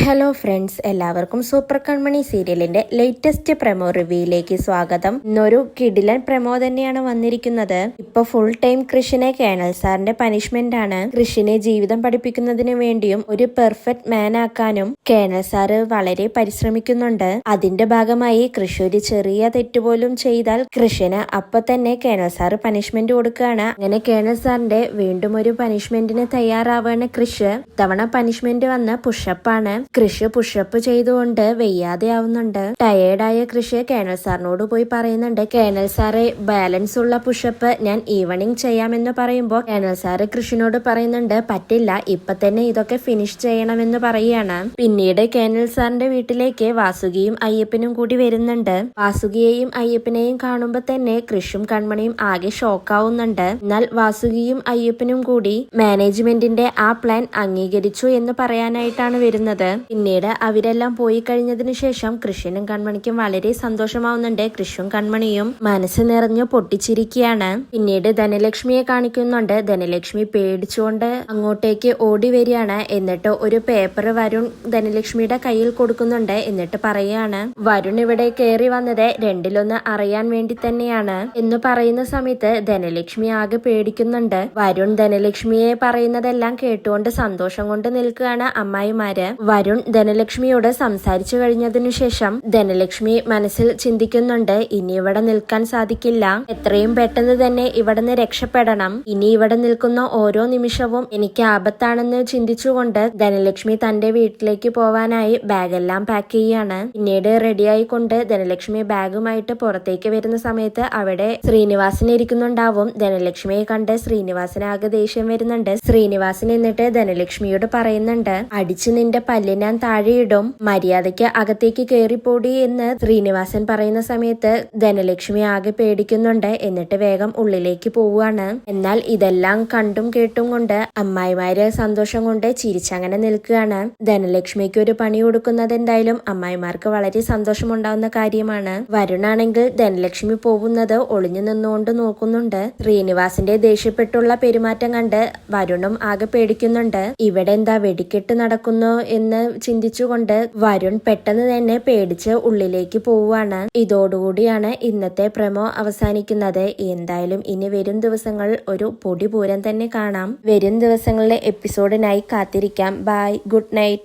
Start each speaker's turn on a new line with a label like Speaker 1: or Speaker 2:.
Speaker 1: Hello friends, എല്ലാവർക്കും super കൺമണി സീരിയലിന്റെ latest promo റിവ്യൂയിലേക്ക് സ്വാഗതം. ഇന്നൊരു കിടിലൻ പ്രമോ തന്നെയാണ് വന്നിരിക്കുന്നത്. ഇപ്പൊ ഫുൾ ടൈം കൃഷിനെ കേണൽ സാറിന്റെ പനിഷ്മെന്റ് ആണ്. കൃഷിനെ ജീവിതം പഠിപ്പിക്കുന്നതിന് വേണ്ടിയും ഒരു പെർഫെക്റ്റ് മാൻ ആക്കാനും കേണൽ സാറ് വളരെ പരിശ്രമിക്കുന്നുണ്ട്. അതിന്റെ ഭാഗമായി കൃഷി ഒരു ചെറിയ തെറ്റുപോലും ചെയ്താൽ കൃഷിന് അപ്പൊ തന്നെ കേണൽ സാറ് പനിഷ്മെന്റ് കൊടുക്കുകയാണ്. അങ്ങനെ കേണൽ സാറിന്റെ വീണ്ടും ഒരു പനിഷ്മെന്റിന് തയ്യാറാവാണ് കൃഷി. ഇത്തവണ പനിഷ്മെന്റ് വന്ന് പുഷപ്പാണ്. കൃഷി പുഷപ്പ് ചെയ്തുകൊണ്ട് വെയ്യാതെ ആവുന്നുണ്ട്. ടയേർഡായ കൃഷി കേണൽ സാറിനോട് പോയി പറയുന്നുണ്ട്, കേണൽ സാറെ ബാലൻസ് ഉള്ള പുഷപ്പ് ഞാൻ ഈവനിങ് ചെയ്യാമെന്ന് പറയുമ്പോൾ കേണൽ സാറ് കൃഷിനോട് പറയുന്നുണ്ട്, പറ്റില്ല, ഇപ്പൊ തന്നെ ഇതൊക്കെ ഫിനിഷ് ചെയ്യണമെന്ന് പറയുകയാണ്. പിന്നീട് കേണൽ സാറിന്റെ വീട്ടിലേക്ക് വാസുകിയും അയ്യപ്പനും കൂടി വരുന്നുണ്ട്. വാസുകിയെയും അയ്യപ്പനെയും കാണുമ്പോൾ തന്നെ കൃഷിയും കൺമണിയും ആകെ ഷോക്കാവുന്നുണ്ട്. എന്നാൽ വാസുകിയും അയ്യപ്പനും കൂടി മാനേജ്മെന്റിന്റെ ആ പ്ലാൻ അംഗീകരിച്ചു എന്ന് പറയാനായിട്ടാണ് വരുന്നത്. പിന്നീട് അവരെല്ലാം പോയി കഴിഞ്ഞതിന് ശേഷം കൃഷിനും കൺമണിക്കും വളരെ സന്തോഷമാവുന്നുണ്ട്. കൃഷിയും കൺമണിയും മനസ്സ് നിറഞ്ഞു പൊട്ടിച്ചിരിക്കുകയാണ്. പിന്നീട് ധനലക്ഷ്മിയെ കാണിക്കുന്നുണ്ട്. ധനലക്ഷ്മി പേടിച്ചുകൊണ്ട് അങ്ങോട്ടേക്ക് ഓടി വരികയാണ്. എന്നിട്ട് ഒരു പേപ്പർ വരുൺ ധനലക്ഷ്മിയുടെ കയ്യിൽ കൊടുക്കുന്നുണ്ട്. എന്നിട്ട് പറയുകയാണ്, വരുൺ ഇവിടെ കയറി വന്നത് രണ്ടിലൊന്ന് അറിയാൻ വേണ്ടി തന്നെയാണ് എന്ന് പറയുന്ന സമയത്ത് ധനലക്ഷ്മി ആകെ പേടിക്കുന്നുണ്ട്. വരുൺ ധനലക്ഷ്മിയെ പറയുന്നതെല്ലാം കേട്ടുകൊണ്ട് സന്തോഷം കൊണ്ട് നിൽക്കുകയാണ് അമ്മായിമാര്. വരുൺ ധനലക്ഷ്മിയോട് സംസാരിച്ചു കഴിഞ്ഞതിനു ശേഷം ധനലക്ഷ്മി മനസ്സിൽ ചിന്തിക്കുന്നുണ്ട്, ഇനി ഇവിടെ നിൽക്കാൻ സാധിക്കില്ല, എത്രയും പെട്ടെന്ന് തന്നെ ഇവിടുന്ന് രക്ഷപ്പെടണം, ഇനി ഇവിടെ നിൽക്കുന്ന ഓരോ നിമിഷവും എനിക്ക് ആപത്താണെന്ന് ചിന്തിച്ചുകൊണ്ട് ധനലക്ഷ്മി തന്റെ വീട്ടിലേക്ക് പോവാനായി ബാഗെല്ലാം പാക്ക് ചെയ്യാണ്. പിന്നീട് റെഡിയായിക്കൊണ്ട് ധനലക്ഷ്മി ബാഗുമായിട്ട് പുറത്തേക്ക് വരുന്ന സമയത്ത് അവിടെ ശ്രീനിവാസൻ ഇരിക്കുന്നുണ്ടാവും. ധനലക്ഷ്മിയെ കണ്ട് ശ്രീനിവാസന് ആകെ ദേഷ്യം വരുന്നുണ്ട്. ശ്രീനിവാസൻ എന്നിട്ട് ധനലക്ഷ്മിയോട് പറയുന്നുണ്ട്, അടിച്ചു നിന്റെ പല്ല് ഞാൻ താഴെയിടും, മര്യാദയ്ക്ക് അകത്തേക്ക് കയറിപ്പോടി എന്ന് ശ്രീനിവാസൻ പറയുന്ന സമയത്ത് ധനലക്ഷ്മി ആകെ പേടിക്കുന്നുണ്ട്. എന്നിട്ട് വേഗം ഉള്ളിലേക്ക് പോവുകയാണ്. എന്നാൽ ഇതെല്ലാം കണ്ടും കേട്ടും കൊണ്ട് അമ്മായിമാര് സന്തോഷം കൊണ്ട് ചിരിച്ചങ്ങനെ നിൽക്കുകയാണ്. ധനലക്ഷ്മിക്ക് ഒരു പണി കൊടുക്കുന്നത് എന്തായാലും അമ്മായിമാർക്ക് വളരെ സന്തോഷമുണ്ടാവുന്ന കാര്യമാണ്. വരുണാണെങ്കിൽ ധനലക്ഷ്മി പോകുന്നത് ഒളിഞ്ഞു നിന്നുകൊണ്ട് നോക്കുന്നുണ്ട്. ശ്രീനിവാസിന്റെ ദേഷ്യപ്പെട്ടുള്ള പെരുമാറ്റം കണ്ട് വരുണും ആകെ പേടിക്കുന്നുണ്ട്. ഇവിടെ എന്താ വെടിക്കെട്ട് നടക്കുന്നു എന്ന് ചിന്തിച്ചുകൊണ്ട് വരുൺ പെട്ടെന്ന് തന്നെ പേടിച്ച് ഉള്ളിലേക്ക് പോവുകയാണ്. ഇതോടുകൂടിയാണ് ഇന്നത്തെ പ്രമോ അവസാനിക്കുന്നത്. എന്തായാലും ഇനി വരും ദിവസങ്ങളിൽ ഒരു പൊടിപൂരം തന്നെ കാണാം. വരും ദിവസങ്ങളിലെ എപ്പിസോഡിനായി കാത്തിരിക്കാം. Bye, good night.